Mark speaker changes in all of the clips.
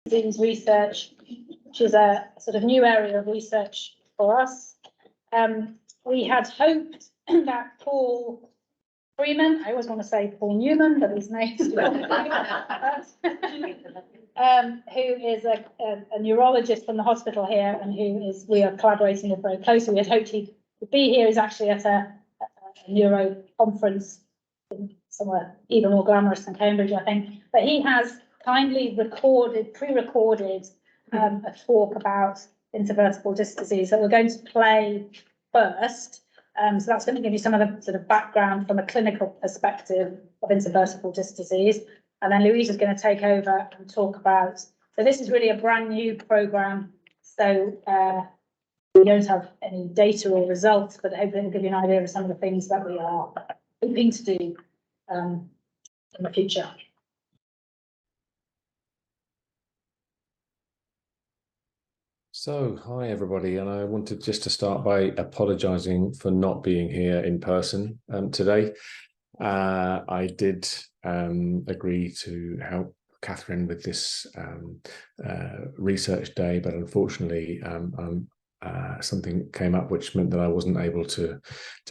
Speaker 1: disease research, which is a sort of new area of research for us. We had hoped that Paul Freeman, I always want to say Paul Newman, but his name's who is a neurologist from the hospital here, and we are collaborating with very closely. We had hoped he would be here. He's actually at a neuro conference somewhere even more glamorous than Cambridge, I think. But he has kindly pre-recorded a talk about intervertebral disc disease that we're going to play first. So that's going to give you some of the sort of background from a clinical perspective of intervertebral disc disease. And then Louise is going to take over and talk about, so this is really a brand new program. So we don't have any data or results, but hopefully it'll give you an idea of some of the things that we are hoping to do in the future.
Speaker 2: So, hi everybody, and I wanted just to start by apologising for not being here in person today. I did agree to help Catherine with this research day, but unfortunately something came up which meant that I wasn't able to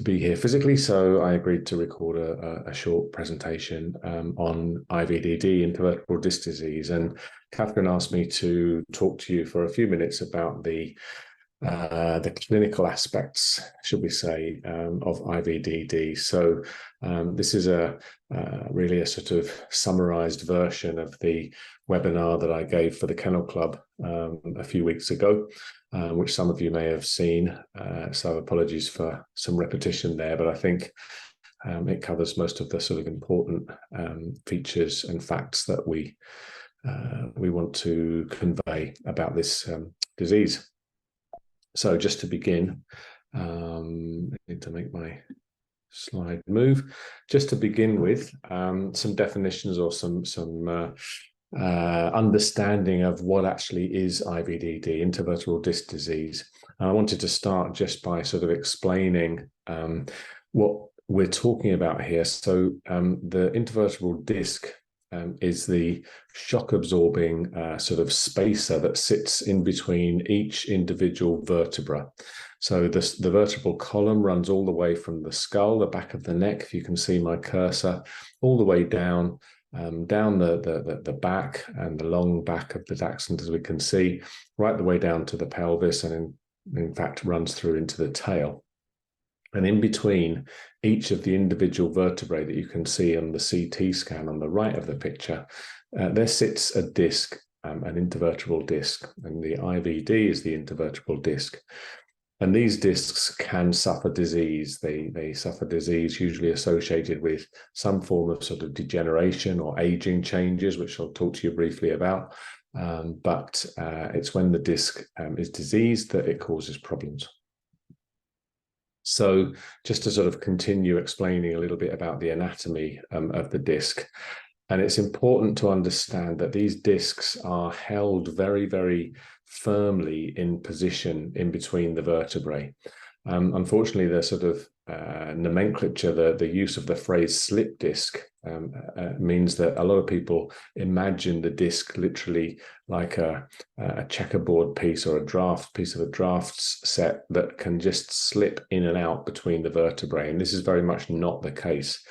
Speaker 2: be here physically, so I agreed to record a short presentation on IVDD, intervertebral disc disease, and Catherine asked me to talk to you for a few minutes about the clinical aspects, should we say, of IVDD. So this is really a sort of summarized version of the webinar that I gave for the Kennel Club a few weeks ago, which some of you may have seen. So apologies for some repetition there, but I think it covers most of the sort of important features and facts that we want to convey about this disease. So just to begin, I need to make my slide move. Just to begin with, some definitions or some understanding of what actually is IVDD, intervertebral disc disease. And I wanted to start just by sort of explaining what we're talking about here. So the intervertebral disc is the shock-absorbing sort of spacer that sits in between each individual vertebra. So the vertebral column runs all the way from the skull, the back of the neck, if you can see my cursor, all the way down the back and the long back of the dachshund, as we can see, right the way down to the pelvis, and in fact runs through into the tail. And in between each of the individual vertebrae that you can see on the CT scan on the right of the picture, there sits a disc, an intervertebral disc, and the IVD is the intervertebral disc. And these discs can suffer disease. They suffer disease usually associated with some form of sort of degeneration or aging changes, which I'll talk to you briefly about. But it's when the disc is diseased that it causes problems. So just to sort of continue explaining a little bit about the anatomy of the disc, and it's important to understand that these discs are held very, very firmly in position in between the vertebrae. Unfortunately, the sort of nomenclature, the use of the phrase slip disc means that a lot of people imagine the disc literally like a checkerboard piece or a piece of a drafts set that can just slip in and out between the vertebrae. And this is very much not the case.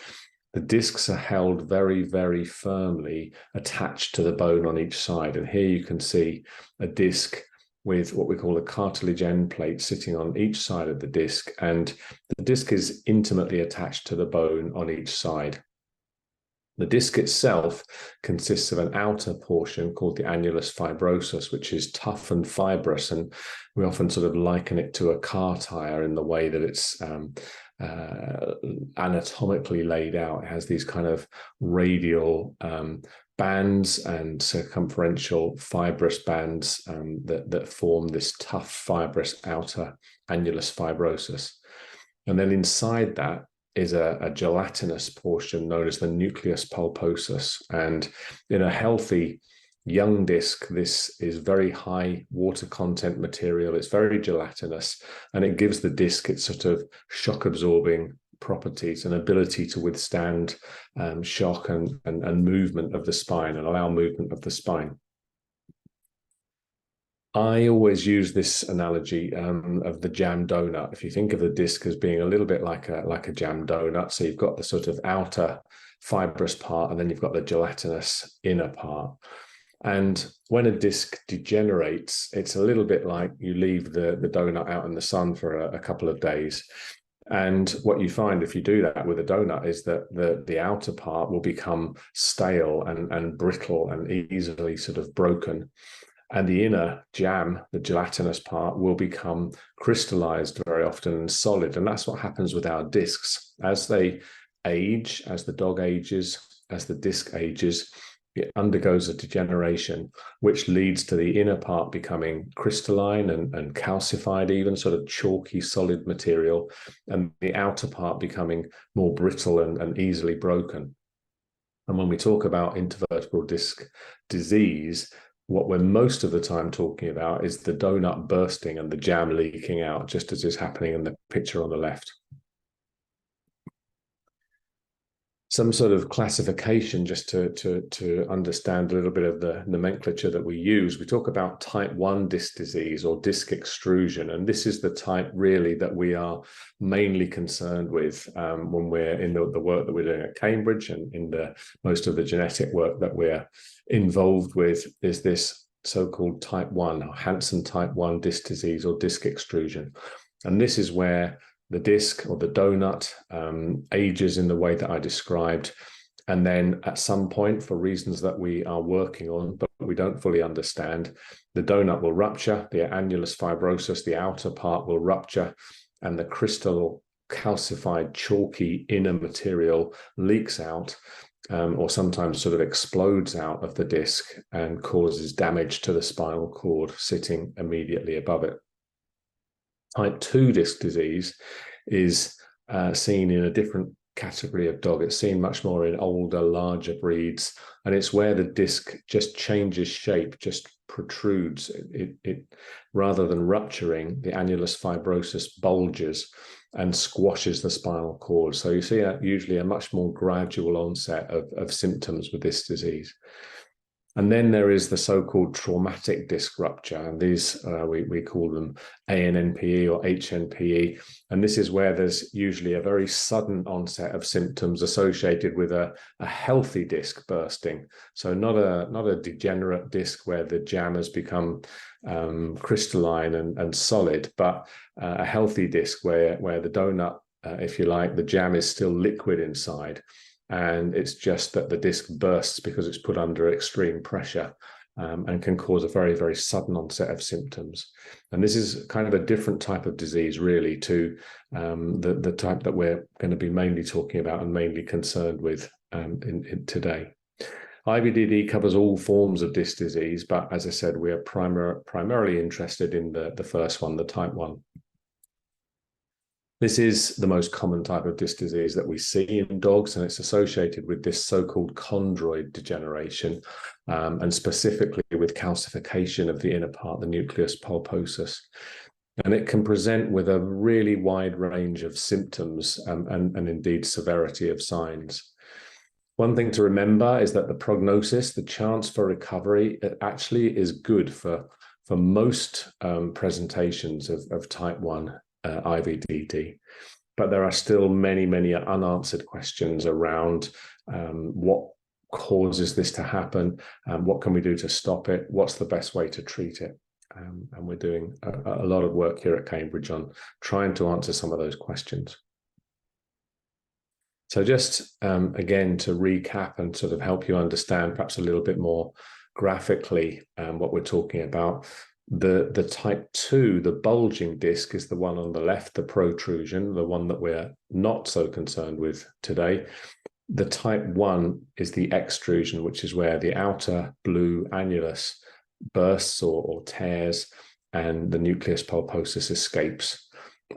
Speaker 2: The discs are held very, very firmly attached to the bone on each side. And here you can see a disc with what we call a cartilage end plate sitting on each side of the disc, and the disc is intimately attached to the bone on each side. The disc itself consists of an outer portion called the annulus fibrosus, which is tough and fibrous, and we often sort of liken it to a car tire in the way that it's anatomically laid out. It has these kind of radial bands and circumferential fibrous bands that form this tough fibrous outer annulus fibrosus. And then inside that is a gelatinous portion known as the nucleus pulposus. And in a healthy young disc, this is very high water content material. It's very gelatinous, and it gives the disc its sort of shock absorbing properties and ability to withstand shock and movement of the spine and allow movement of the spine. I always use this analogy of the jam donut. If you think of the disc as being a little bit like a jam donut, so you've got the sort of outer fibrous part, and then you've got the gelatinous inner part. And when a disc degenerates, it's a little bit like you leave the donut out in the sun for a couple of days. And what you find if you do that with a donut is that the outer part will become stale and brittle and easily sort of broken. And the inner jam, the gelatinous part, will become crystallized very often and solid. And that's what happens with our discs. As they age, as the dog ages, as the disc ages, it undergoes a degeneration, which leads to the inner part becoming crystalline and calcified, even sort of chalky, solid material, and the outer part becoming more brittle and easily broken. And when we talk about intervertebral disc disease, what we're most of the time talking about is the donut bursting and the jam leaking out, just as is happening in the picture on the left. Some sort of classification just to understand a little bit of the nomenclature that we use. We talk about type 1 disc disease or disc extrusion, and this is the type really that we are mainly concerned with when we're in the work that we're doing at Cambridge, and in most of the genetic work that we're involved with is this so-called type 1 or Hansen type 1 disc disease or disc extrusion. And this is where the disc or the donut ages in the way that I described. And then at some point, for reasons that we are working on, but we don't fully understand, the donut will rupture, the annulus fibrosus, the outer part will rupture, and the crystal calcified chalky inner material leaks out, or sometimes sort of explodes out of the disc and causes damage to the spinal cord sitting immediately above it. Type 2 disc disease is seen in a different category of dog. It's seen much more in older, larger breeds, and it's where the disc just changes shape, just protrudes. It rather than rupturing, the annulus fibrosus bulges and squashes the spinal cord. So you see usually a much more gradual onset of symptoms with this disease. And then there is the so-called traumatic disc rupture, and these we call them ANNPE or HNPE. And this is where there's usually a very sudden onset of symptoms associated with a healthy disc bursting. So not a degenerate disc where the jam has become crystalline and solid, but a healthy disc where the donut, if you like, the jam is still liquid inside. And it's just that the disc bursts because it's put under extreme pressure and can cause a very, very sudden onset of symptoms. And this is kind of a different type of disease, really, to the type that we're going to be mainly talking about and mainly concerned with in today. IVDD covers all forms of disc disease, but as I said, we are primarily interested in the first one, the type 1. This is the most common type of disc disease that we see in dogs, and it's associated with this so-called chondroid degeneration, and specifically with calcification of the inner part, the nucleus pulposus. And it can present with a really wide range of symptoms and indeed severity of signs. One thing to remember is that the prognosis, the chance for recovery, it actually is good for most presentations of type 1 IVDD, but there are still many unanswered questions around what causes this to happen, what can we do to stop it, what's the best way to treat it, and we're doing a lot of work here at Cambridge on trying to answer some of those questions. So just again to recap and sort of help you understand perhaps a little bit more graphically what we're talking about. The type 2, the bulging disc, is the one on the left, the protrusion, the one that we're not so concerned with today. The type 1 is the extrusion, which is where the outer blue annulus bursts or tears and the nucleus pulposus escapes.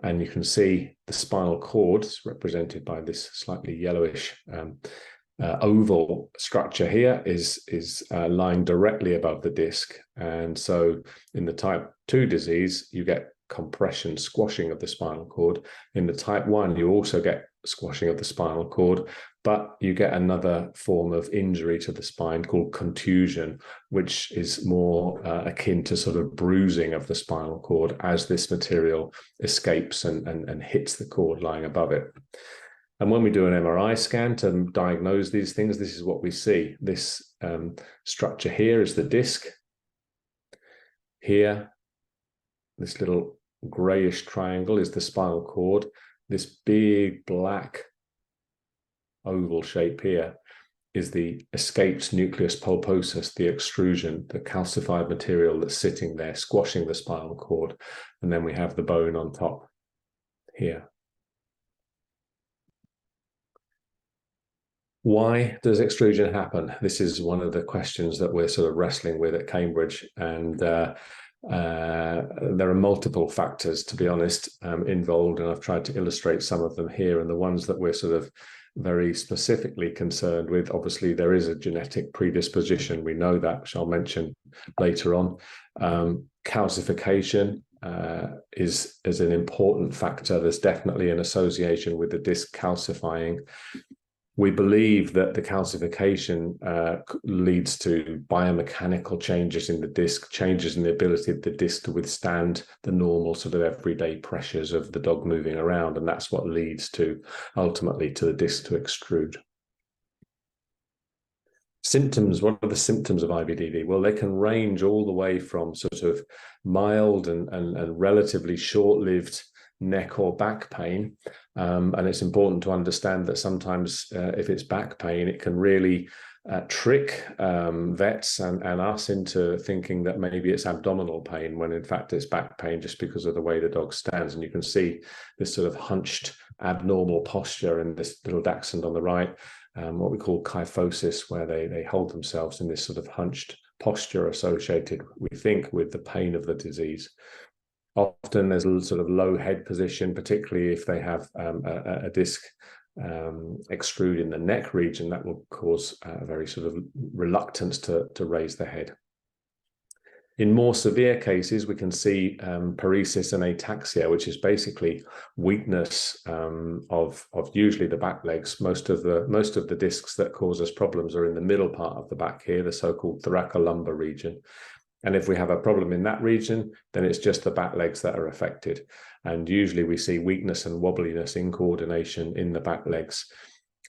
Speaker 2: And you can see the spinal cord represented by this slightly yellowish oval structure here is lying directly above the disc. And so in the type 2 disease, you get compression, squashing of the spinal cord. In the type 1, you also get squashing of the spinal cord, but you get another form of injury to the spine called contusion, which is more akin to sort of bruising of the spinal cord as this material escapes and hits the cord lying above it. And when we do an MRI scan to diagnose these things, this is what we see. This structure here is the disc. Here, this little grayish triangle is the spinal cord. This big black oval shape here is the escaped nucleus pulposus, the extrusion, the calcified material that's sitting there, squashing the spinal cord. And then we have the bone on top here. Why does extrusion happen? This is one of the questions that we're sort of wrestling with at Cambridge, and there are multiple factors, to be honest, involved, and I've tried to illustrate some of them here. And the ones that we're sort of very specifically concerned with, obviously there is a genetic predisposition, we know that, which I'll mention later on. Calcification is an important factor. There's definitely an association with the disc calcifying. We believe that the calcification leads to biomechanical changes in the disc, changes in the ability of the disc to withstand the normal sort of everyday pressures of the dog moving around. And that's what leads to ultimately to the disc to extrude. Symptoms, what are the symptoms of IVDD? Well, they can range all the way from sort of mild and relatively short-lived neck or back pain, and it's important to understand that sometimes if it's back pain, it can really trick vets and us into thinking that maybe it's abdominal pain, when in fact it's back pain just because of the way the dog stands. And you can see this sort of hunched abnormal posture in this little dachshund on the right, what we call kyphosis, where they hold themselves in this sort of hunched posture associated, we think, with the pain of the disease. Often there's a sort of low head position, particularly if they have a disc extrude in the neck region. That will cause a very sort of reluctance to raise the head. In more severe cases, we can see paresis and ataxia, which is basically weakness of usually the back legs. Most of the discs that cause us problems are in the middle part of the back here, the so-called thoracolumbar region. And if we have a problem in that region, then it's just the back legs that are affected. And usually we see weakness and wobbliness in coordination in the back legs.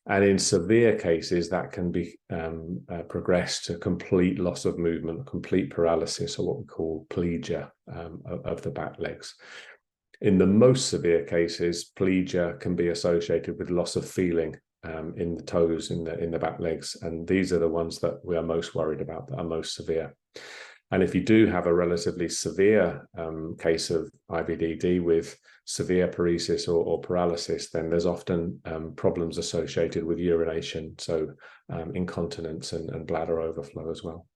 Speaker 2: And in severe cases, that can be progressed to complete loss of movement, complete paralysis, or what we call plegia of the back legs. In the most severe cases, plegia can be associated with loss of feeling in the toes, in the back legs. And these are the ones that we are most worried about, that are most severe. And if you do have a relatively severe case of IVDD with severe paresis or paralysis, then there's often problems associated with urination, so incontinence and bladder overflow as well.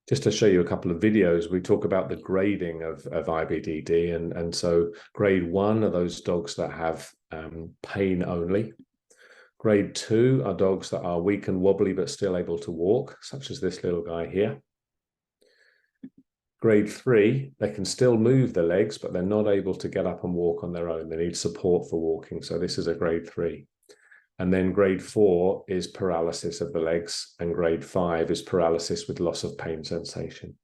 Speaker 2: Just to show you a couple of videos, we talk about the grading of IVDD. And so grade 1 are those dogs that have pain only. Grade 2 are dogs that are weak and wobbly but still able to walk, such as this little guy here. Grade 3, they can still move the legs, but they're not able to get up and walk on their own. They need support for walking, so this is a grade 3. And then grade 4 is paralysis of the legs, and grade 5 is paralysis with loss of pain sensation.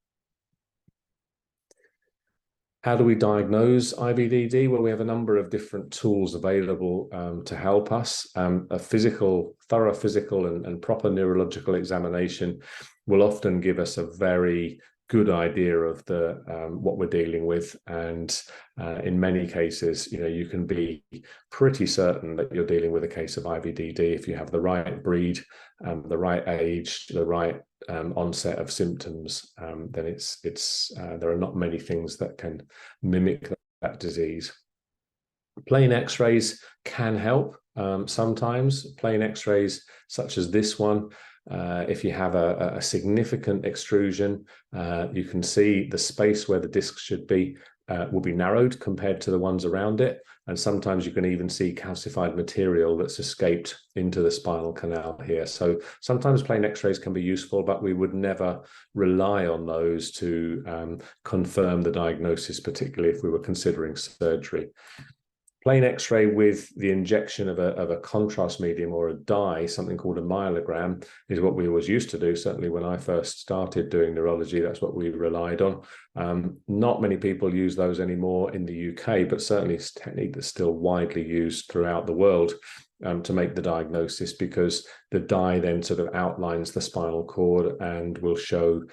Speaker 2: How do we diagnose IVDD? Well, we have a number of different tools available to help us. A thorough physical and proper neurological examination will often give us a very good idea of what we're dealing with. And in many cases, you can be pretty certain that you're dealing with a case of IVDD if you have the right breed, the right age, the right onset of symptoms. Then there are not many things that can mimic that disease. Plain X-rays can help sometimes. Plain X-rays such as this one, if you have a significant extrusion, you can see the space where the disc should be will be narrowed compared to the ones around it. And sometimes you can even see calcified material that's escaped into the spinal canal here. So sometimes plain x-rays can be useful, but we would never rely on those to confirm the diagnosis, particularly if we were considering surgery. Plain x-ray with the injection of a contrast medium or a dye, something called a myelogram, is what we always used to do. Certainly when I first started doing neurology, that's what we relied on. Not many people use those anymore in the UK, but certainly it's a technique that's still widely used throughout the world to make the diagnosis, because the dye then sort of outlines the spinal cord and will show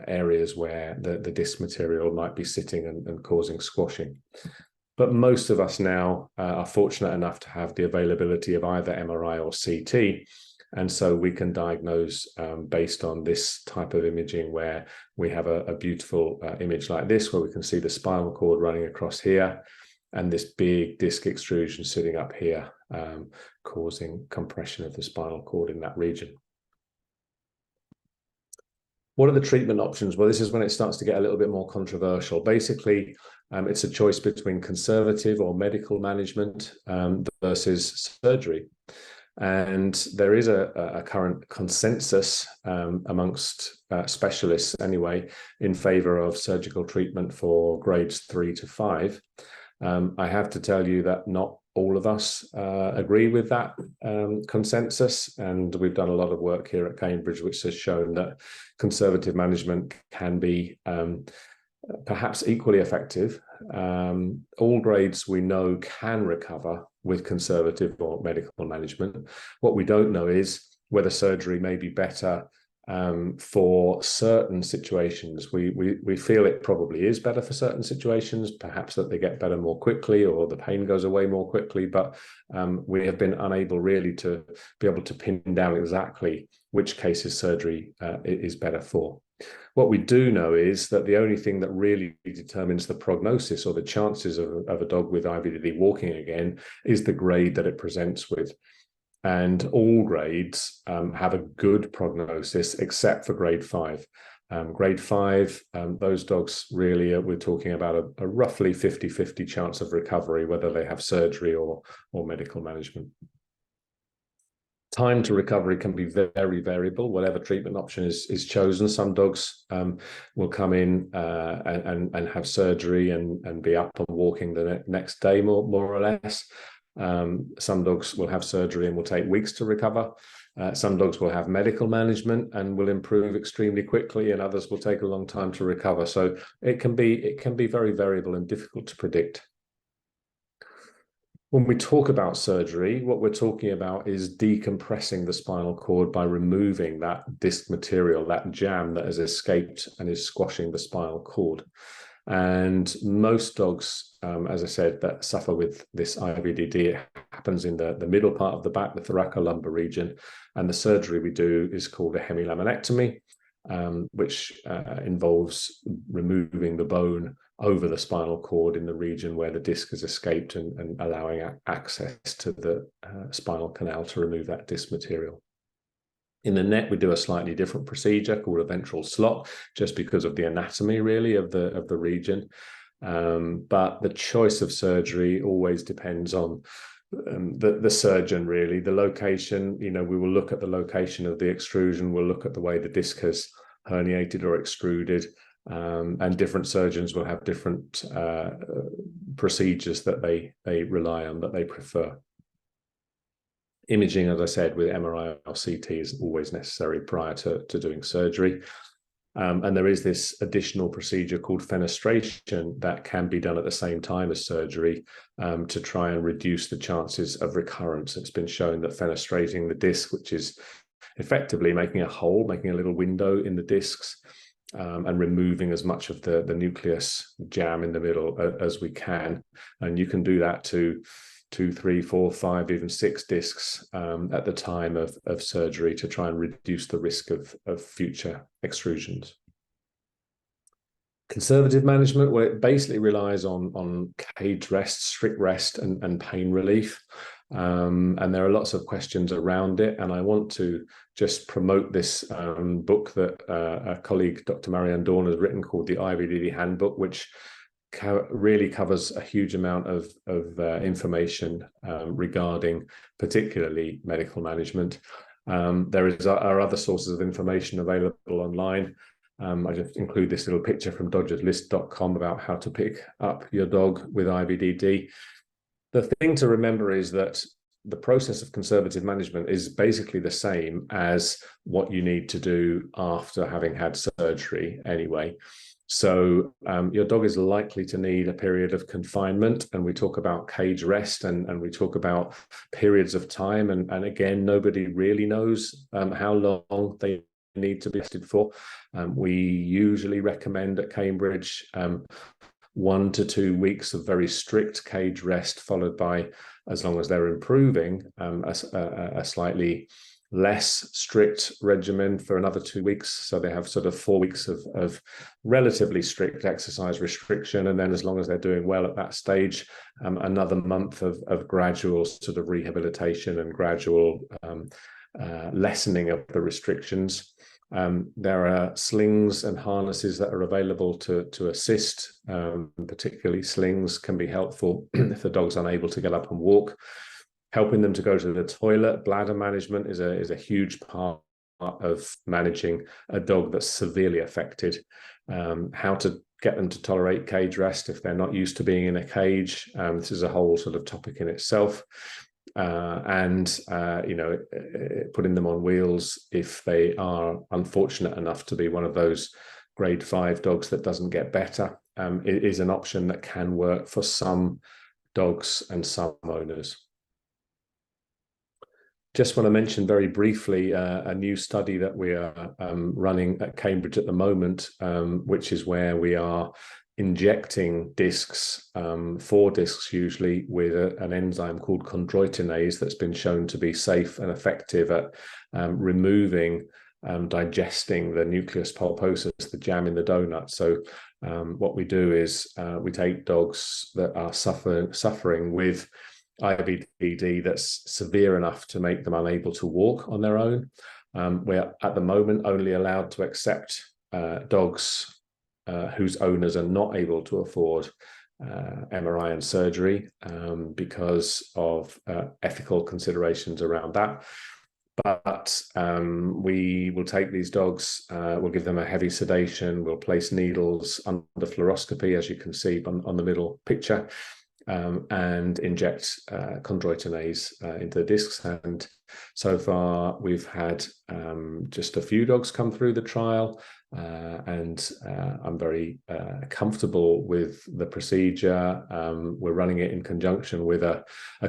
Speaker 2: areas where the disc material might be sitting and causing squashing. But most of us now are fortunate enough to have the availability of either MRI or CT. And so we can diagnose based on this type of imaging, where we have a beautiful image like this, where we can see the spinal cord running across here and this big disc extrusion sitting up here, causing compression of the spinal cord in that region. What are the treatment options? Well, this is when it starts to get a little bit more controversial. Basically, it's a choice between conservative or medical management versus surgery. And there is a current consensus amongst specialists anyway in favor of surgical treatment for grades 3 to 5. I have to tell you that not all of us agree with that consensus, and we've done a lot of work here at Cambridge which has shown that conservative management can be perhaps equally effective. All grades we know can recover with conservative or medical management. What we don't know is whether surgery may be better for certain situations. We feel it probably is better for certain situations, perhaps that they get better more quickly or the pain goes away more quickly, but we have been unable really to be able to pin down exactly which cases surgery is better for. What we do know is that the only thing that really determines the prognosis or the chances of a dog with IVDD walking again is the grade that it presents with. And all grades have a good prognosis except for grade 5. Grade 5, those dogs really, we're talking about a roughly 50-50 chance of recovery, whether they have surgery or medical management. Time to recovery can be very variable, whatever treatment option is chosen. Some dogs will come in and have surgery and be up and walking the next day, more or less. Some dogs will have surgery and will take weeks to recover. Some dogs will have medical management and will improve extremely quickly, and others will take a long time to recover. So it can be very variable and difficult to predict. When we talk about surgery, what we're talking about is decompressing the spinal cord by removing that disc material, that jam that has escaped and is squashing the spinal cord. And most dogs, as I said, that suffer with this IVDD, it happens in the middle part of the back, the thoracolumbar region. And the surgery we do is called a hemilaminectomy, which involves removing the bone over the spinal cord in the region where the disc has escaped and allowing access to the spinal canal to remove that disc material. In the neck, we do a slightly different procedure called a ventral slot, just because of the anatomy, really, of the region. But the choice of surgery always depends on the surgeon, really. The location, we will look at the location of the extrusion, we'll look at the way the disc has herniated or extruded, and different surgeons will have different procedures that they rely on, that they prefer. Imaging, as I said, with MRI or CT is always necessary prior to doing surgery. And there is this additional procedure called fenestration that can be done at the same time as surgery to try and reduce the chances of recurrence. It's been shown that fenestrating the disc, which is effectively making a hole, making a little window in the discs, and removing as much of the nucleus jam in the middle as we can. And you can do that to 2, 3, 4, 5, even 6 discs at the time of surgery to try and reduce the risk of future extrusions. Conservative management, well, it basically relies on cage rest, strict rest, and pain relief. And there are lots of questions around it. And I want to just promote this book that a colleague, Dr. Marianne Dawn, has written called the IVDD Handbook, which really covers a huge amount of information regarding particularly medical management. There are other sources of information available online. I just include this little picture from dodgerslist.com about how to pick up your dog with IVDD. The thing to remember is that the process of conservative management is basically the same as what you need to do after having had surgery anyway. So your dog is likely to need a period of confinement, and we talk about cage rest, and we talk about periods of time, and again, nobody really knows how long they need to be tested for. We usually recommend at Cambridge 1 to 2 weeks of very strict cage rest, followed by, as long as they're improving, a slightly less strict regimen for another 2 weeks. So they have sort of 4 weeks of relatively strict exercise restriction. And then as long as they're doing well at that stage, another month of gradual sort of rehabilitation and gradual lessening of the restrictions. There are slings and harnesses that are available to assist. Particularly slings can be helpful if the dog's unable to get up and walk. Helping them to go to the toilet. Bladder management is a huge part of managing a dog that's severely affected. How to get them to tolerate cage rest if they're not used to being in a cage. This is a whole sort of topic in itself. And putting them on wheels if they are unfortunate enough to be one of those grade 5 dogs that doesn't get better. It is an option that can work for some dogs and some owners. Just want to mention very briefly a new study that we are running at Cambridge at the moment, which is where we are injecting discs, 4 discs usually, with an enzyme called chondroitinase that's been shown to be safe and effective at removing, digesting the nucleus pulposus, the jam in the donut. So what we do is we take dogs that are suffering with IVDD that's severe enough to make them unable to walk on their own. We're at the moment only allowed to accept dogs whose owners are not able to afford MRI and surgery because of ethical considerations around that. But we will take these dogs, we'll give them a heavy sedation, we'll place needles under fluoroscopy, as you can see on the middle picture, and inject chondroitinase into the discs. And so far we've had just a few dogs come through the trial, and I'm very comfortable with the procedure. We're running it in conjunction with a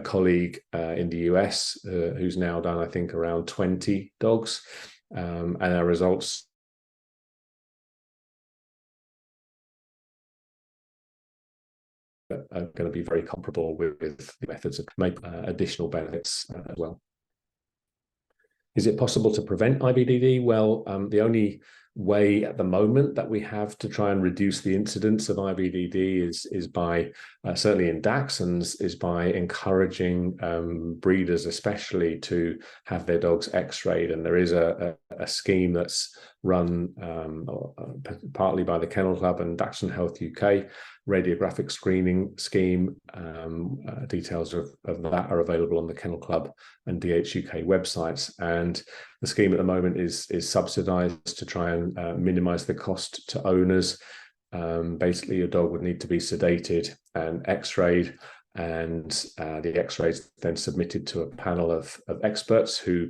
Speaker 2: colleague in the US who's now done, I think, around 20 dogs, and our results are going to be very comparable with the methods that make additional benefits as well. Is it possible to prevent IVDD? Well, the only way at the moment that we have to try and reduce the incidence of IVDD is by, certainly in Dachshunds, is by encouraging breeders especially to have their dogs x-rayed. And there is a scheme that's run partly by the Kennel Club and Dachshund Health UK, radiographic screening scheme. Details of that are available on the Kennel Club and DHUK websites. And the scheme at the moment is subsidised to try and minimise the cost to owners. Basically, your dog would need to be sedated and x-rayed, and the x-rays then submitted to a panel of experts who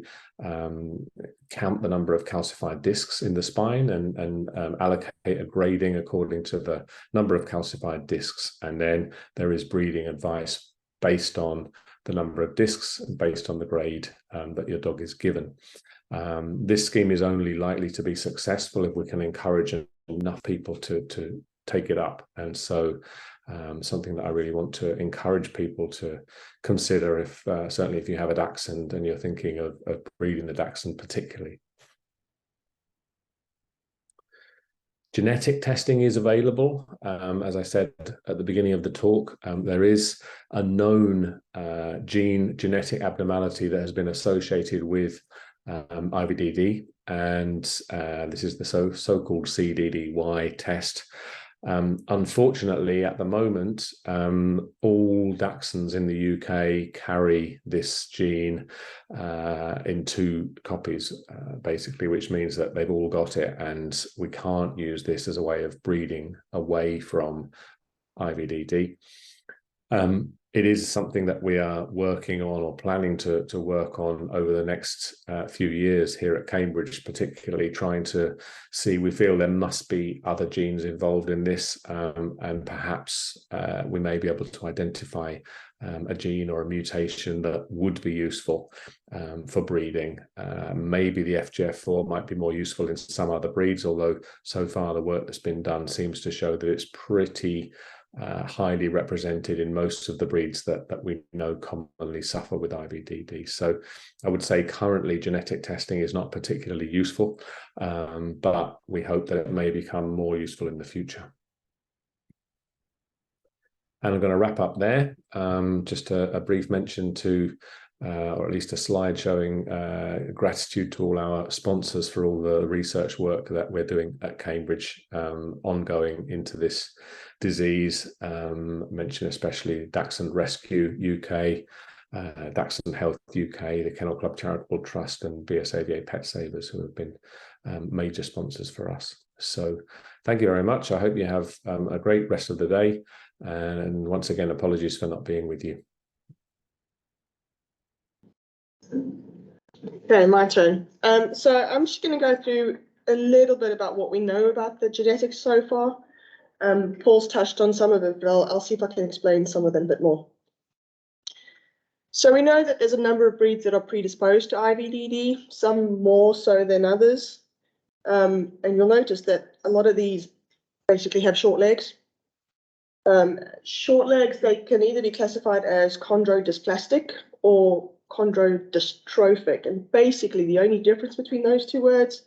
Speaker 2: count the number of calcified discs in the spine and allocate a grading according to the number of calcified discs. And then there is breeding advice based on the number of discs and based on the grade that your dog is given. This scheme is only likely to be successful if we can encourage enough people to take it up. And so something that I really want to encourage people to consider, if certainly if you have a Dachshund and you're thinking of breeding the Dachshund particularly. Genetic testing is available. As I said at the beginning of the talk, there is a known genetic abnormality that has been associated with IVDD, and this is the so-called CDDY test. Unfortunately, at the moment, all Dachshunds in the UK carry this gene in 2 copies, basically, which means that they've all got it, and we can't use this as a way of breeding away from IVDD. It is something that we are working on or planning to work on over the next few years here at Cambridge, particularly trying to see, we feel there must be other genes involved in this, and perhaps we may be able to identify a gene or a mutation that would be useful for breeding. Maybe the FGF4 might be more useful in some other breeds, although so far the work that's been done seems to show that it's pretty highly represented in most of the breeds that we know commonly suffer with IVDD. So I would say currently genetic testing is not particularly useful, but we hope that it may become more useful in the future. And I'm going to wrap up there. Just a brief mention to, or at least a slide showing gratitude to all our sponsors for all the research work that we're doing at Cambridge, ongoing into this disease. Mention especially Dachshund Rescue UK, Dachshund Health UK, the Kennel Club Charitable Trust, and BSAVA Pet Savers, who have been major sponsors for us. So thank you very much. I hope you have a great rest of the day. And once again, apologies for not being with you.
Speaker 3: Okay, my turn. So I'm just going to go through a little bit about what we know about the genetics so far. Paul's touched on some of it, but I'll see if I can explain some of them a bit more. So we know that there's a number of breeds that are predisposed to IVDD, some more so than others. And you'll notice that a lot of these basically have short legs. Short legs, they can either be classified as chondrodysplastic or chondrodystrophic. And basically the only difference between those 2 words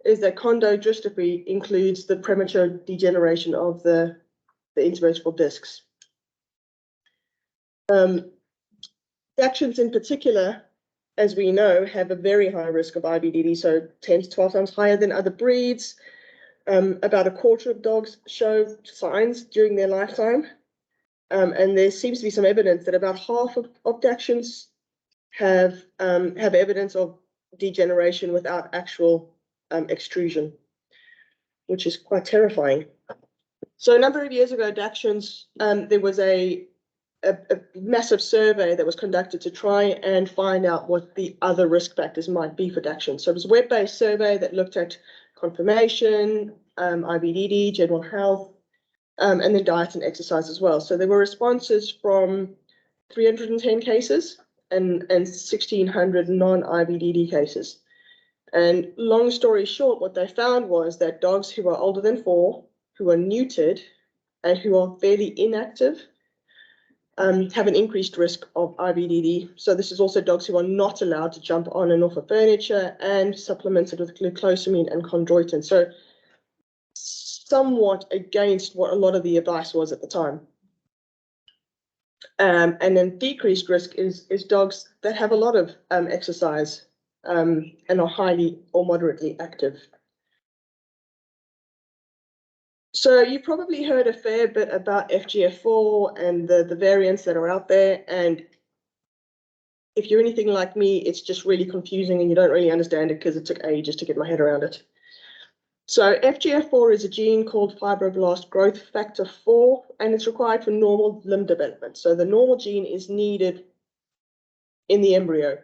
Speaker 3: is that chondrodystrophy includes the premature degeneration of the intervertebral discs. Dachshunds in particular, as we know, have a very high risk of IVDD, so 10 to 12 times higher than other breeds. About a quarter of dogs show signs during their lifetime. And there seems to be some evidence that about half of Dachshunds have evidence of degeneration without actual extrusion, which is quite terrifying. So a number of years ago, Dachshunds, there was a massive survey that was conducted to try and find out what the other risk factors might be for Dachshunds. So it was a web-based survey that looked at conformation, IVDD, general health, and then diet and exercise as well. So there were responses from 310 cases and 1,600 non-IVDD cases. And long story short, what they found was that dogs who are older than 4, who are neutered, and who are fairly inactive, have an increased risk of IVDD. So this is also dogs who are not allowed to jump on and off of furniture and supplemented with glucosamine and chondroitin. So somewhat against what a lot of the advice was at the time. And then decreased risk is dogs that have a lot of exercise and are highly or moderately active. So you probably heard a fair bit about FGF4 and the variants that are out there. And if you're anything like me, it's just really confusing and you don't really understand it because it took ages to get my head around it. So FGF4 is a gene called fibroblast growth factor 4, and it's required for normal limb development. So the normal gene is needed in the embryo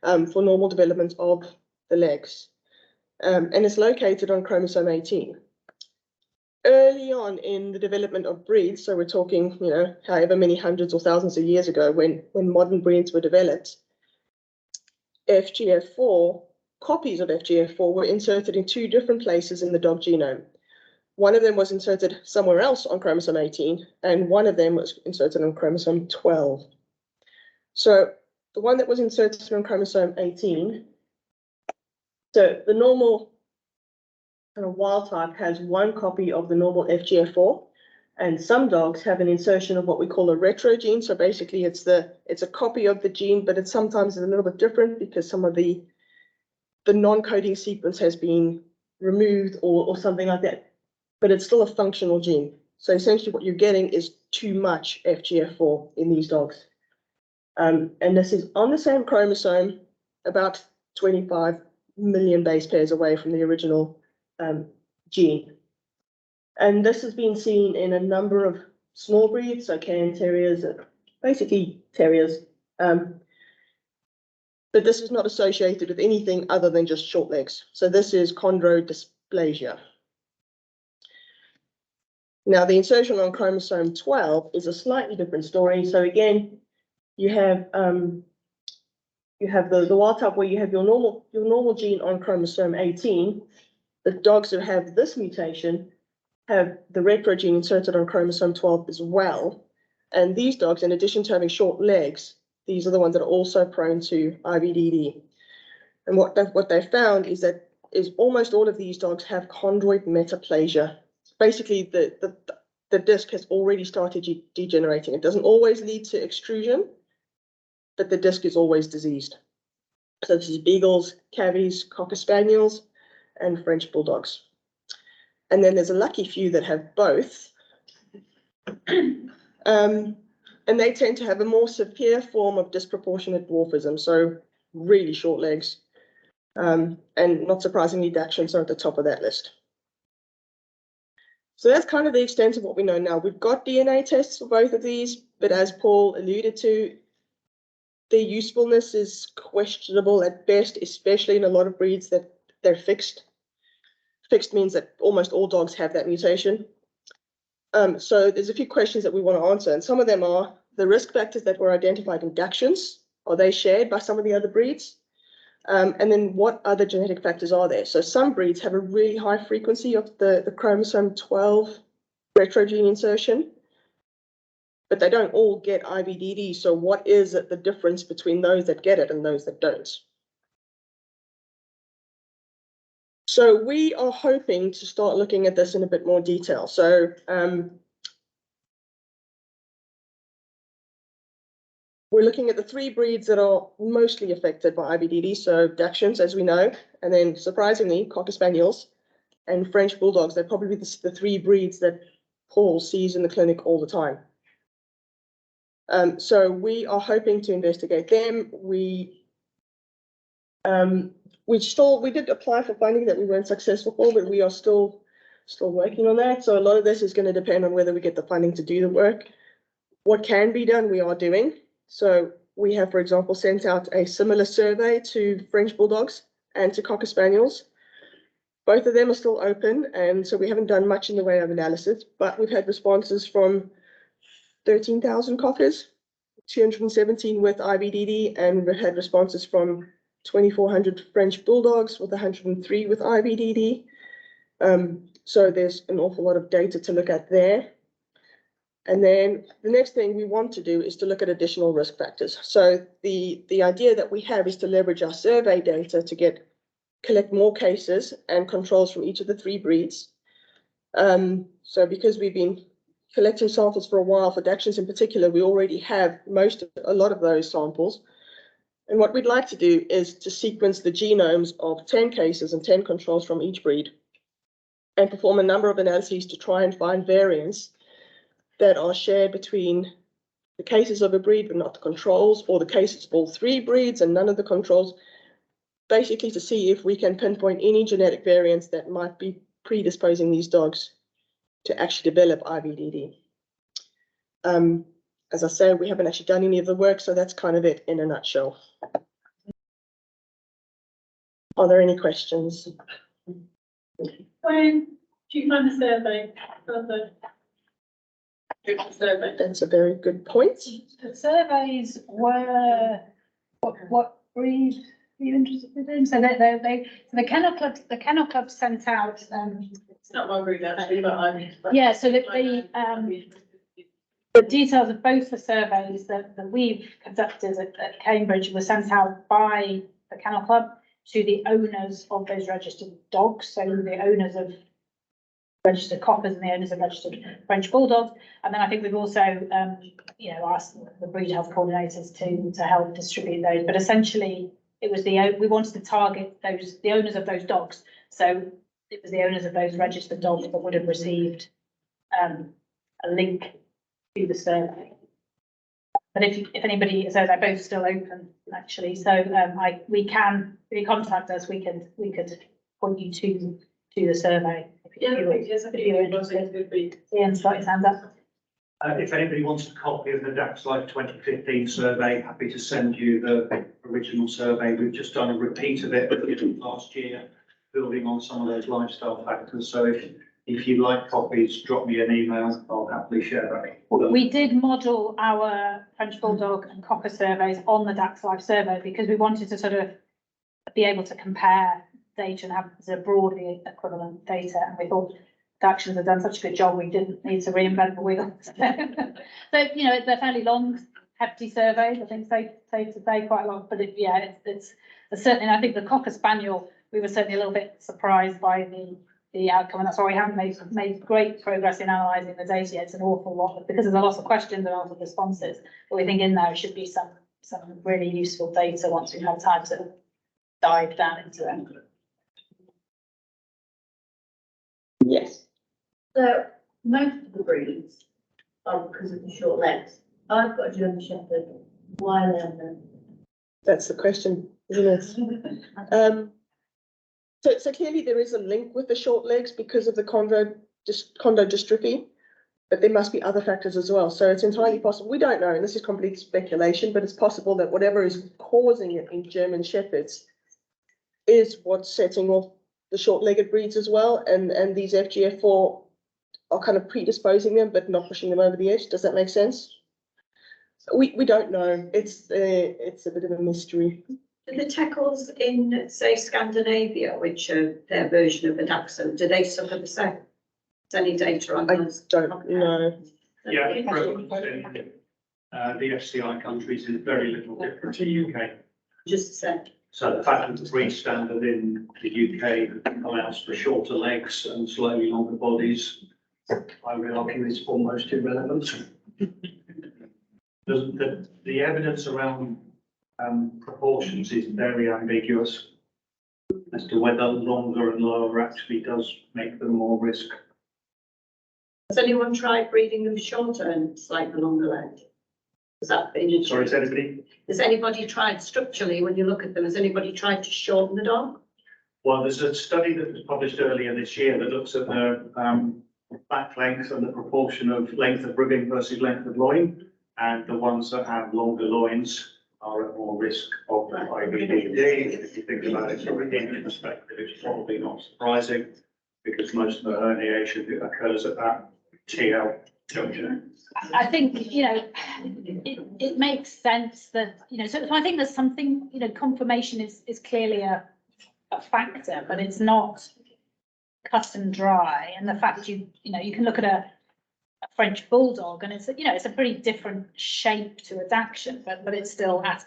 Speaker 3: for normal development of the legs. And it's located on chromosome 18. Early on in the development of breeds, so we're talking, however many hundreds or thousands of years ago when modern breeds were developed, copies of FGF4 were inserted in 2 different places in the dog genome. One of them was inserted somewhere else on chromosome 18, and one of them was inserted on chromosome 12. So the one that was inserted on chromosome 18, so the normal kind of wild type has 1 copy of the normal FGF4, and some dogs have an insertion of what we call a retro gene. So basically it's a copy of the gene, but it's sometimes a little bit different because some of the non-coding sequence has been removed or something like that. but it's still a functional gene. So essentially what you're getting is too much FGF4 in these dogs. And this is on the same chromosome, about 25 million base pairs away from the original gene. And this has been seen in a number of small breeds, so Cairn terriers, basically terriers. But this is not associated with anything other than just short legs. So this is chondrodysplasia. Now, the insertion on chromosome 12 is a slightly different story. So again, you have the wild type where you have your normal gene on chromosome 18. The dogs who have this mutation have the retro gene inserted on chromosome 12 as well. And these dogs, in addition to having short legs, these are the ones that are also prone to IVDD. And what they found is that almost all of these dogs have chondroid metaplasia. Basically, the disc has already started degenerating. It doesn't always lead to extrusion, but the disc is always diseased. So this is beagles, cavies, cocker spaniels, and French bulldogs. And then there's a lucky few that have both. And they tend to have a more severe form of disproportionate dwarfism, so really short legs. And not surprisingly, Dachshunds are at the top of that list. So that's kind of the extent of what we know now. We've got DNA tests for both of these, but as Paul alluded to, their usefulness is questionable at best, especially in a lot of breeds that they're fixed. Fixed means that almost all dogs have that mutation. So there's a few questions that we want to answer, and some of them are the risk factors that were identified in Dachshunds. Are they shared by some of the other breeds? And then what other genetic factors are there? So some breeds have a really high frequency of the chromosome 12 retro gene insertion, but they don't all get IVDD. So what is the difference between those that get it and those that don't? So we are hoping to start looking at this in a bit more detail. So we're looking at the 3 breeds that are mostly affected by IVDD. So Dachshunds, as we know, and then surprisingly, Cocker Spaniels and French Bulldogs. They're probably the 3 breeds that Paul sees in the clinic all the time. So we are hoping to investigate them. We did apply for funding that we weren't successful for, but we are still working on that. So a lot of this is going to depend on whether we get the funding to do the work. What can be done, we are doing. So we have, for example, sent out a similar survey to French Bulldogs and to Cocker Spaniels. Both of them are still open, and so we haven't done much in the way of analysis, but we've had responses from 13,000 Cockers, 217 with IVDD, and we've had responses from 2,400 French Bulldogs with 103 with IVDD. So there's an awful lot of data to look at there. And then the next thing we want to do is to look at additional risk factors. So the idea that we have is to leverage our survey data to collect more cases and controls from each of the 3 breeds. So because we've been collecting samples for a while, for Dachshunds in particular, we already have a lot of those samples. And what we'd like to do is to sequence the genomes of 10 cases and 10 controls from each breed and perform a number of analyses to try and find variants that are shared between the cases of a breed but not the controls, or the cases of all 3 breeds and none of the controls, basically to see if we can pinpoint any genetic variants that might be predisposing these dogs to actually develop IVDD. As I say, we haven't actually done any of the work, so that's kind of it in a nutshell. Are there any questions?
Speaker 4: When do you find the survey?
Speaker 3: That's a very good point.
Speaker 1: The surveys were what breed are you interested in? So the Kennel Club sent out.
Speaker 4: It's not my breed actually, but
Speaker 1: yeah. So the details of both the surveys that we've conducted at Cambridge were sent out by the Kennel Club to the owners of those registered dogs. So the owners of registered Cockers and the owners of registered French Bulldogs. And then I think we've also, asked the breed health coordinators to help distribute those. But essentially, it was we wanted to target the owners of those dogs. So it was the owners of those registered dogs that would have received a link to the survey. But if anybody, so they're both still open actually, so we can, if you contact us, we could point you to the survey. If you're interested. Ian's got his hand up.
Speaker 5: If anybody wants a copy of the DAX Life 2015 survey, happy to send you the original survey. We've just done a repeat of it last year, building on some of those lifestyle factors. So if you'd like copies, drop me an email. I'll happily share that.
Speaker 1: We did model our French Bulldog and Cocker surveys on the DAX Life survey because we wanted to sort of be able to compare data and have sort of broadly equivalent data. And we thought the actions have done such a good job, we didn't need to reinvent the wheel. So, you know, they're fairly long, hefty surveys, I think safe to say, quite long, but it's certainly, I think the Cocker Spaniel, we were certainly a little bit surprised by the outcome, and that's why we haven't made great progress in analysing the data yet. It's an awful lot, because there's a lot of questions and a lot of responses, but we think in there should be some really useful data once we have time to dive down into them.
Speaker 3: Yes.
Speaker 6: So most of the breeds are because of the short legs. I've got a German Shepherd. Why them?
Speaker 3: That's the question, isn't it? So clearly there is a link with the short legs because of the chondrodystrophy, but there must be other factors as well. So it's entirely possible. We don't know, and this is complete speculation, but it's possible that whatever is causing it in German Shepherds is what's setting off the short-legged breeds as well, and these FGF4 are kind of predisposing them, but not pushing them over the edge. Does that make sense? We don't know. It's a bit of a mystery.
Speaker 6: Do the tackles in, say, Scandinavia, which are their version of the Dachshund, do they suffer the same? Is any data on
Speaker 3: I
Speaker 6: those?
Speaker 3: don't know.
Speaker 5: Yeah, prevalence in the FCI countries is very little different to UK.
Speaker 6: Just the same.
Speaker 5: So the fact that the breed standard in the UK allows for shorter legs and slightly longer bodies, I would argue is almost irrelevant. The evidence around proportions is very ambiguous as to whether longer and lower actually does make them more risk.
Speaker 6: Has anyone tried breeding them shorter and slightly longer legs? Has that been?
Speaker 5: Sorry, is anybody?
Speaker 6: Has anybody tried structurally, when you look at them, has anybody tried to shorten the dog?
Speaker 5: Well, there's a study that was published earlier this year that looks at the back length and the proportion of length of ribbing versus length of loin, and the ones that have longer loins are at more risk of IVDD. If you think about it from a human perspective, it's probably not surprising because most of the herniation occurs at that TL junction.
Speaker 1: I think, you know, it makes sense that, you know, so I think there's something, you know, confirmation is clearly a factor, but it's not cut and dry. And the fact you know, you can look at a French Bulldog and it's, you know, it's a pretty different shape to a Dachshund, but it's still at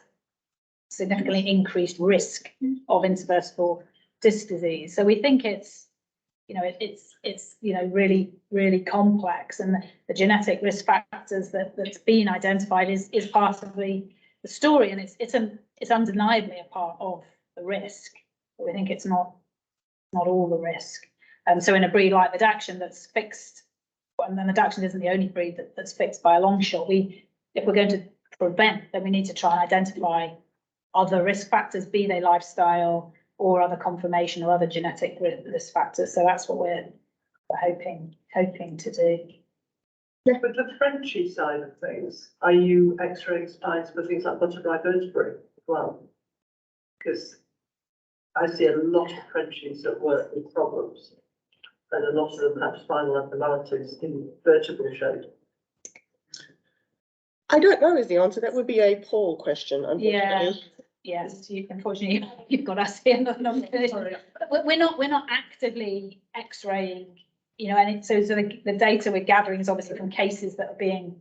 Speaker 1: significantly increased risk of intervertebral disc disease. So we think it's, you know, it's you know, really complex, and the genetic risk factors that's been identified is part of the story, and it's undeniably a part of the risk. But we think it's not all the risk. So in a breed like the Dachshund that's fixed, and then the Dachshund isn't the only breed that's fixed by a long shot. If we're going to prevent, then we need to try and identify other risk factors, be they lifestyle or other conformation or other genetic risk factors. So that's what we're hoping to do.
Speaker 4: Yeah, but the Frenchy side of things, are you X-raying spines for things like butterfly vertebrae as well? Because I see a lot of Frenchies that work with problems, and a lot of them have spinal abnormalities in vertebral shape.
Speaker 3: I don't know is the answer. That would be a Paul question, unfortunately.
Speaker 1: Yes, unfortunately, you've got us here. We're not actively X-raying, you know, and so the data we're gathering is obviously from cases that are being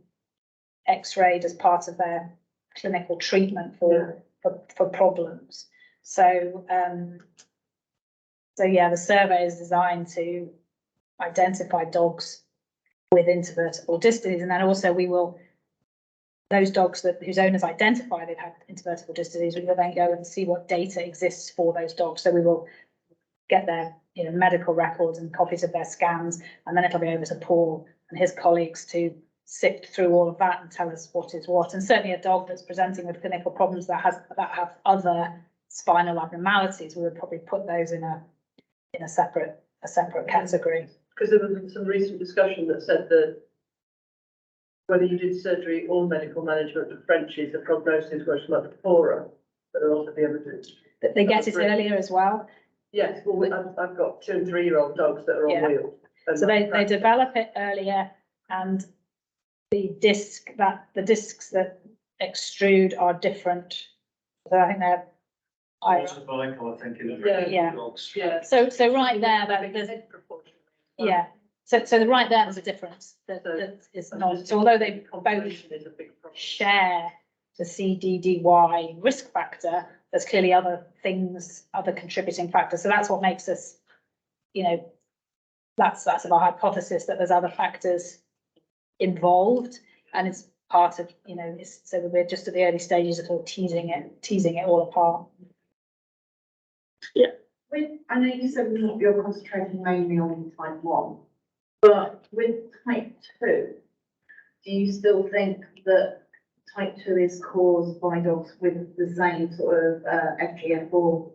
Speaker 1: X-rayed as part of their clinical treatment for problems. So yeah, the survey is designed to identify dogs with intervertebral disc disease, and then also we will, those dogs whose owners identify they've had intervertebral disc disease, we will then go and see what data exists for those dogs. So we will get their medical records and copies of their scans, and then it'll be over to Paul and his colleagues to sift through all of that and tell us what is what. And certainly a dog that's presenting with clinical problems that have other spinal abnormalities, we would probably put those in a separate category.
Speaker 4: Because there was some recent discussion that said that whether you did surgery or medical management of Frenchies, the prognosis was much poorer than a lot of the other groups.
Speaker 1: That they get it earlier as well.
Speaker 4: Yes, well, I've got 2 and 3-year-old dogs that are on
Speaker 1: Yeah.
Speaker 4: wheels. and
Speaker 1: So they
Speaker 4: that's
Speaker 1: develop it earlier, and the discs that extrude are different. So I think they're
Speaker 5: Cervical, I think, in
Speaker 1: Yeah.
Speaker 5: dogs.
Speaker 4: Yeah.
Speaker 1: so right there, there's
Speaker 4: Head proportion.
Speaker 1: yeah. So right there, there's a difference that is not. So although they both
Speaker 4: Combination is a big problem.
Speaker 1: share the CDDY risk factor, there's clearly other things, other contributing factors. So that's what makes us, that's our hypothesis, that there's other factors involved, and it's part of, so we're just at the early stages of sort of teasing it all apart.
Speaker 7: I know you said you're concentrating mainly on type 1, but with type 2, do you still think that type 2 is caused by dogs with the same sort of FGF4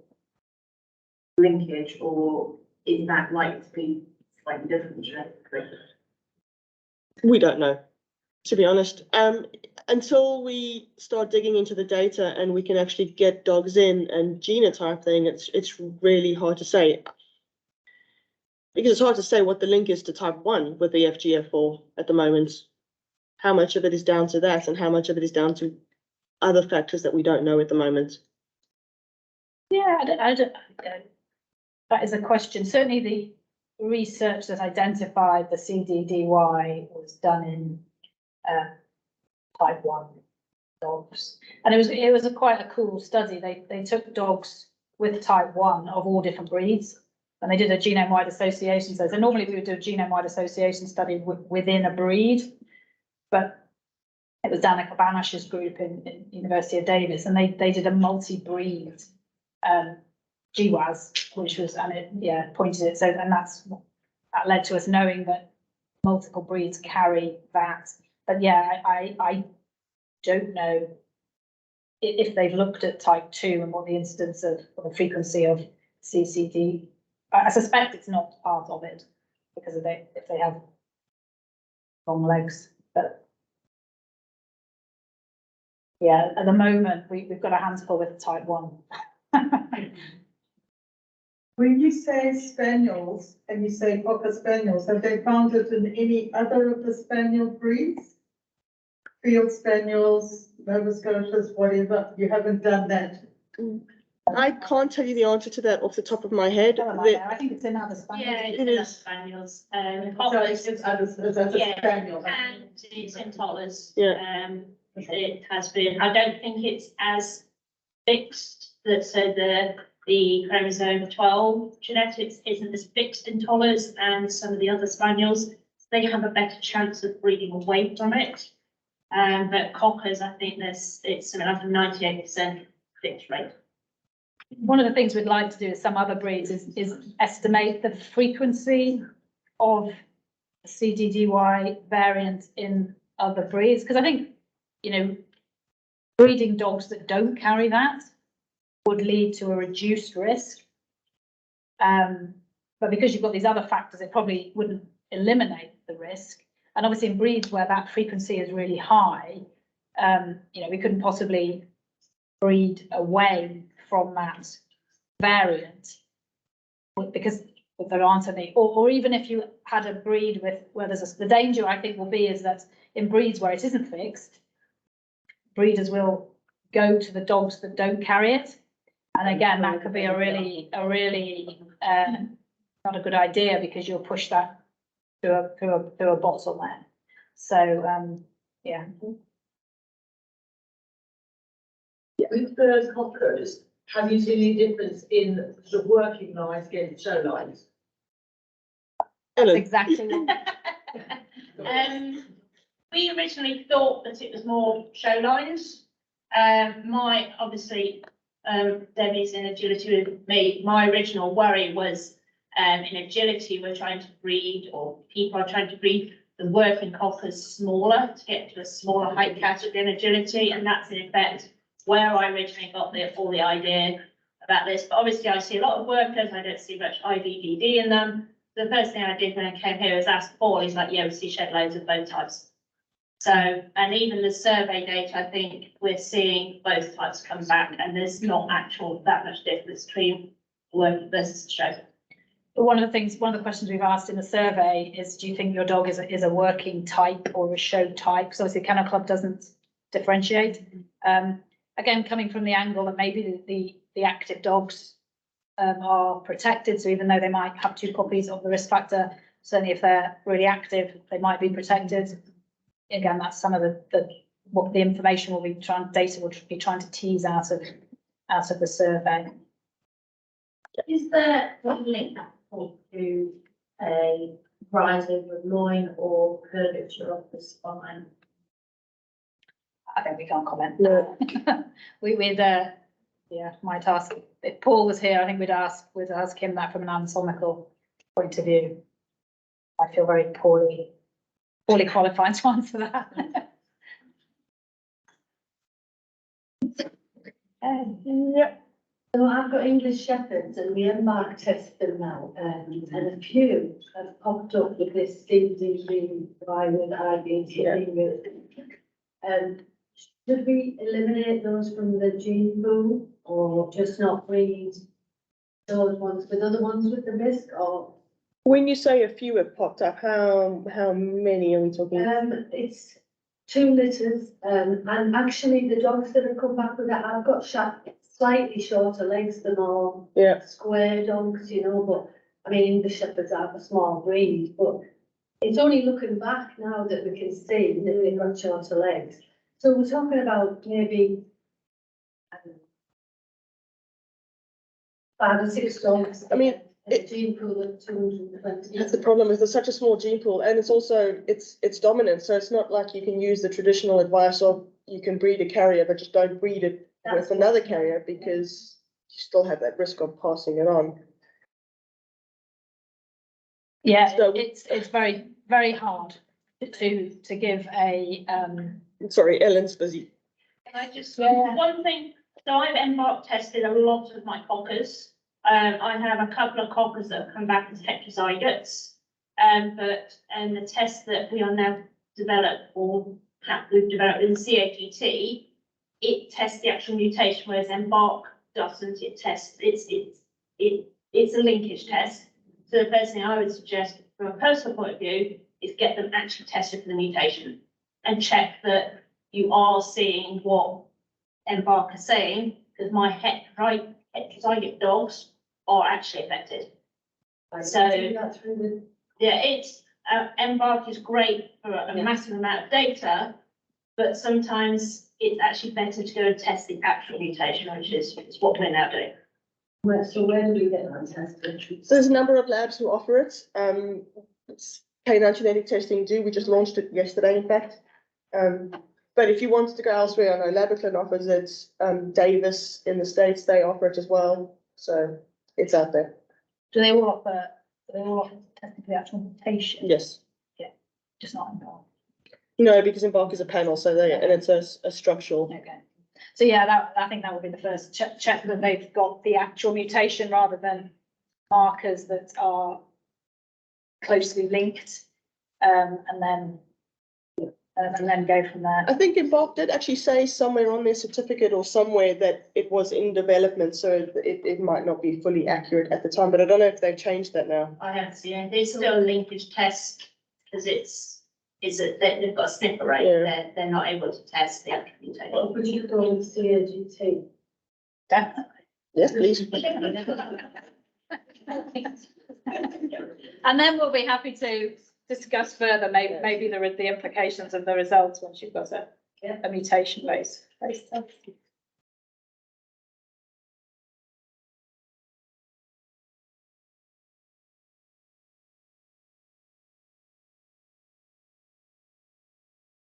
Speaker 7: linkage, or is that likely to be slightly different genetically?
Speaker 3: We don't know, to be honest. Until we start digging into the data and we can actually get dogs in and genotype thing, it's really hard to say. Because it's hard to say what the link is to type 1 with the FGF4 at the moment. How much of it is down to that and how much of it is down to other factors that we don't know at the moment.
Speaker 1: Yeah, I don't, that is a question. Certainly the research that identified the CDDY was done in type 1 dogs. And it was quite a cool study. They took dogs with type 1 of all different breeds, and they did a genome-wide association study. So normally we would do a genome-wide association study within a breed, but it was Danica Banash's group in University of Davis, and they did a multi-breed GWAS, which was, and it pointed it, so, and that led to us knowing that multiple breeds carry that. But yeah, I don't know if they've looked at type 2 and what the incidence of the frequency of CCD. I suspect it's not part of it because of if they have long legs, but yeah, at the moment we've got our hands full with type 1.
Speaker 8: When you say spaniels and you say cocker spaniels, have they found it in any other of the spaniel breeds? Field spaniels, Nova Scotias, whatever, you haven't done that?
Speaker 3: I can't tell you the answer to that off the top of my head.
Speaker 1: I think it's in other spaniels.
Speaker 9: Yeah,
Speaker 3: It
Speaker 9: it's in
Speaker 3: is.
Speaker 9: other spaniels.
Speaker 8: So it's others, it's a
Speaker 9: Yeah,
Speaker 8: spaniel.
Speaker 9: and it's in toddlers.
Speaker 3: Yeah.
Speaker 9: It has been. I don't think it's as fixed. That so the chromosome 12 genetics isn't as fixed in toddlers, and some of the other spaniels, they have a better chance of breeding away from it. But cockers, I think it's something like a 98% fixed rate.
Speaker 1: One of the things we'd like to do with some other breeds is estimate the frequency of the CDDY variant in other breeds, because I think, breeding dogs that don't carry that would lead to a reduced risk. But because you've got these other factors, it probably wouldn't eliminate the risk. And obviously in breeds where that frequency is really high, we couldn't possibly breed away from that variant because there aren't any, or even if you had a breed where there's the danger I think will be is that in breeds where it isn't fixed, breeders will go to the dogs that don't carry it. And again, that could be a really not a good idea because you'll push that to a bottleneck. So yeah.
Speaker 4: With the cockers, have you seen any difference in the working lines against show lines?
Speaker 1: That's
Speaker 3: Ellen.
Speaker 1: exactly what.
Speaker 9: We originally thought that it was more show lines. Obviously, Debbie's in agility with me. My original worry was In agility, we're trying to breed, or people are trying to breed the working cockers smaller to get to a smaller height category in agility, and that's in effect where I originally got all the idea about this. But obviously I see a lot of workers, I don't see much IVDD in them. The first thing I did when I came here was ask Paul, he's like, yeah, we see shed loads of both types. So, and even the survey data, I think we're seeing both types come back, and there's not that much difference between working versus show.
Speaker 1: But one of the questions we've asked in the survey is, do you think your dog is a working type or a show type? Because obviously Kennel Club doesn't differentiate. Again, coming from the angle that maybe the active dogs are protected. So even though they might have 2 copies of the risk factor, certainly if they're really active, they might be protected. Again, that's some of what the information data will be trying to tease out of the survey.
Speaker 7: Is there a link to a rise over loin or curvature of the spine?
Speaker 1: I think we can't comment.
Speaker 3: No.
Speaker 1: Might ask, if Paul was here, I think we'd ask him that from an anatomical point of view. I feel very poorly qualified to answer that.
Speaker 10: Yeah. So I've got English Shepherds and we embark test them now, and a few have popped up with this CDG with IVDD. Should we eliminate those from the gene pool, or just not breed those ones with other ones with the risk? Or
Speaker 3: When you say a few have popped up, how many are we talking?
Speaker 10: it's 2 litters, and actually the dogs that have come back with that, I've got slightly shorter legs than all square dogs, you know, but I mean, the Shepherds are a small breed, but it's only looking back now that we can see that they've got shorter legs. So we're talking about maybe 5 or 6 dogs.
Speaker 3: I mean,
Speaker 10: in a gene pool of 220.
Speaker 3: That's the problem, is there's such a small gene pool, and it's also, it's dominant, so it's not like you can use the traditional advice of you can breed a carrier, but just don't breed it with another carrier, because you still have that risk of passing it on.
Speaker 1: Yeah,
Speaker 3: So-
Speaker 1: it's very, very hard to give a
Speaker 3: Sorry, Ellen's busy.
Speaker 9: Can I just, one thing, so I've embark tested a lot of my cockers. I have a couple of cockers that have come back as heterozygotes. But the test that we are now we've developed in CAGT, it tests the actual mutation, whereas embark doesn't. It tests, it's a linkage test. So the first thing I would suggest from a personal point of view is get them actually tested for the mutation and check that you are seeing what embark are saying, because my heterozygote dogs are actually affected. So yeah, it's embark is great for a massive amount of data, but sometimes it's actually better to go and test the actual mutation, which is what we're now doing.
Speaker 10: So where do we get that tested?
Speaker 3: So there's a number of labs who offer it. Canine genetic testing we just launched it yesterday, in fact. But if you wanted to go elsewhere, I know Laborclin offers it, Davis in the States, they offer it as well. So it's out there.
Speaker 1: do they all offer testing for the actual mutation?
Speaker 3: Yes.
Speaker 1: Just not involved.
Speaker 3: No, because Embark is a panel, so and it's a structural.
Speaker 1: Okay. So yeah, I think that would be the first check that they've got the actual mutation rather than markers that are closely linked, and then go from there.
Speaker 3: I think Embark did actually say somewhere on their certificate or somewhere that it was in development, so it might not be fully accurate at the time, but I don't know if they've changed that now.
Speaker 9: I haven't seen it. It's still a linkage test because they've got a snipper rate.
Speaker 3: Yeah.
Speaker 9: They're not able to test the actual mutation.
Speaker 10: What would you call it, CAGT?
Speaker 1: Definitely.
Speaker 3: Yes, please.
Speaker 1: And then we'll be happy to discuss further, maybe the implications of the results once you've got a mutation based test.